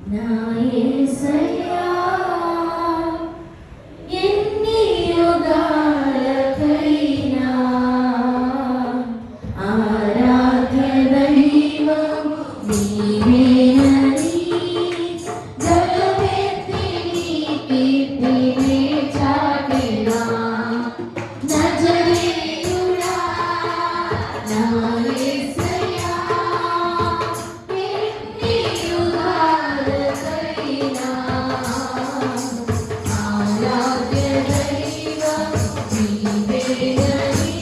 నా యేసయ్యా ఎన్ని యుగాలకైనా ఆరాధ్య దైవం నీవేనని జగమెత్తి నీ కీర్తినే చాటెనా నజరేయుడా నా యేసయ్యా ఎన్ని యుగాలకైనా ఆరాధ్య దైవం నీవేనని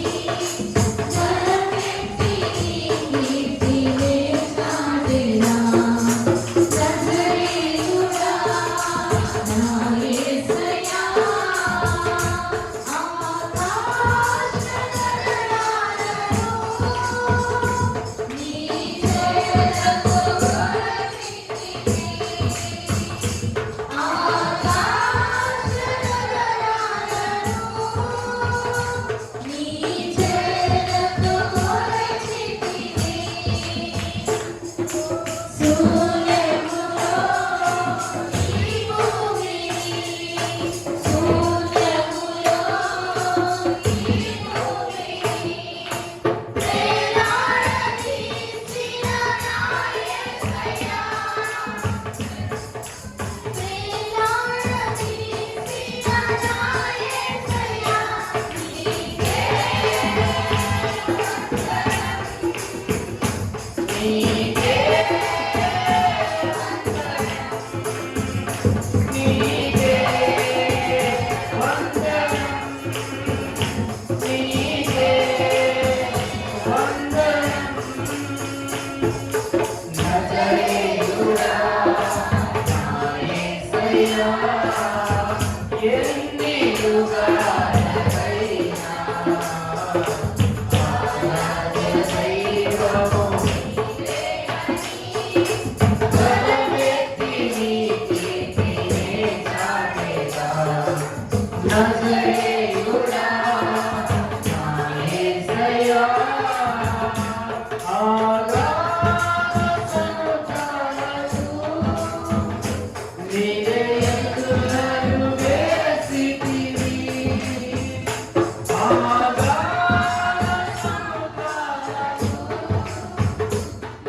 జగమెత్తి నీ కీర్తినే చాటెనా నజరేయుడా నా యేసయ్యా ఆకాశ నగరాలలో నీ చేతులతో కొలచితివి ఆకాశ నగరాలను నీ చేతులతో కొలచితివి శూన్యములో ఈ భూమిని శూన్యములో ఈ భూమిని వేలాడదీసిన నా యేసయ్యా వేలాడదీసిన నా యేసయ్యా నీకే నజరేయుడా నా యేసయ్యా ఆకాశము తాళలు నీవే ఎత్తులను వేసితివి ఆకాశము తాళలు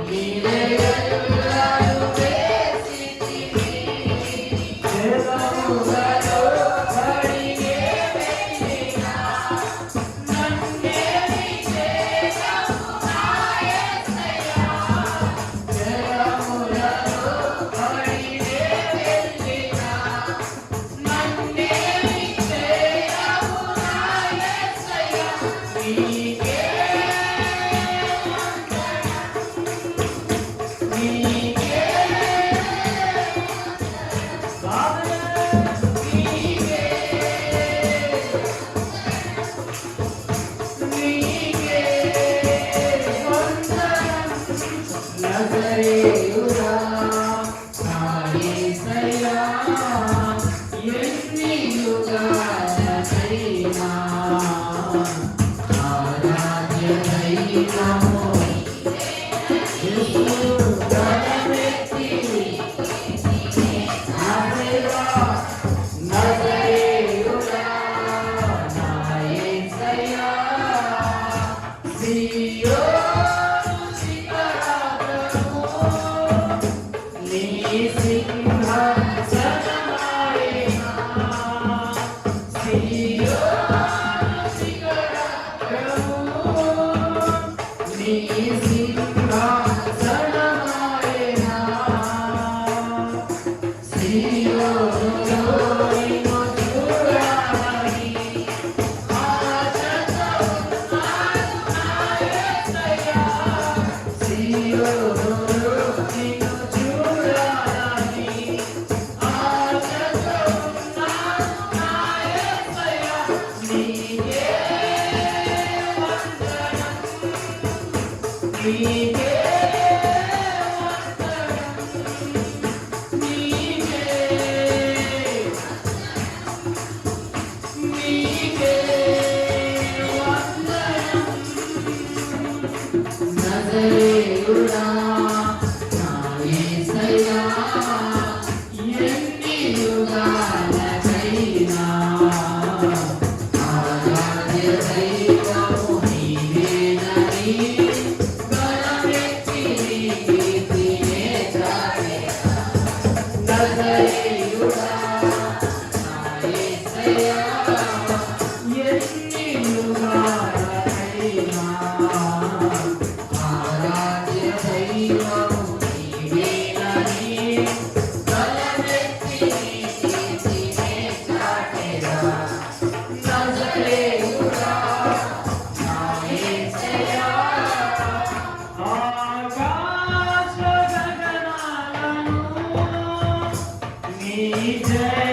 నీవే ఎత్తులను వేసితివి జగములలో పడిగే వెళ్ళినా నన్నేమి చేయవు నా యేసయ్యా జగములలో పడిగే వెళ్ళినా నన్నేమి చేయవు నా యేసయ్యా నీకే నీకే నజరేయుడా నా యేసయ్యా ఎన్ని యుగాలకైనా ఆరాధ్య దైవము యేసు గణమెత్తి నజరేయుడా నా యేసయ్యా సియోను శిఖరాగ్రము నీ సింహాసనమాయెనా సియోను శిఖరాగ్రము నీ సింహాసనమాయెనా సియోనులో నిన్ను చూడాలని ఆశతో ఉన్నాను నా యేసయ్యా సియోనులో నిన్ను చూడాలని నజరేయుడా నా యేసయ్యా ఎన్ని యుగాలకైనా ఆరాధ్య దైవం నీవేనని బలమెత్తి నీ కీర్తినే చాటెదా నజరేయుడా నా యేసయ్యా ఆకాశ గగనాలను నీ జయ